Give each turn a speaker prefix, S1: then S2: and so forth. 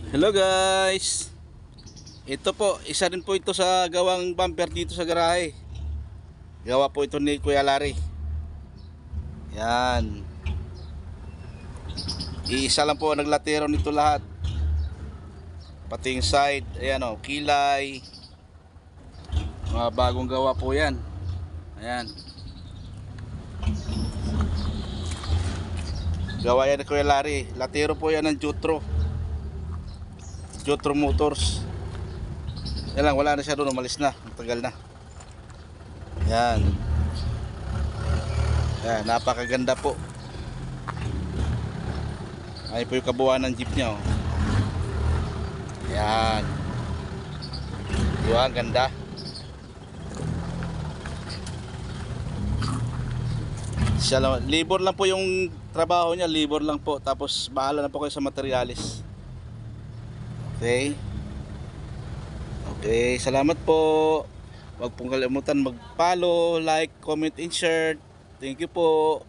S1: Hello guys. Ito po, isa rin po ito sa gawang bumper dito sa garahe. Gawa po ito ni Kuya Larry. Yan. Iisa lang po ang naglatero nito lahat. Pati yung side, ayan o, kilay. Mga bagong gawa po yan. Ayan. Gawa yan ni Kuya Larry. Latero po yan ng Jutro Motors. Yan lang, wala na siya doon, umalis na, matagal na. Yan. Yan, napakaganda po. Ay po yung kabuuan ng jeep niya, oh. Yan. Diba, ang ganda. Siya lang, libor lang po yung trabaho niya, libor lang po. Tapos bahala na po kayo sa materialis. Okay. Okay, salamat po. Huwag pong kalimutan mag-follow, like, comment, and share. Thank you po.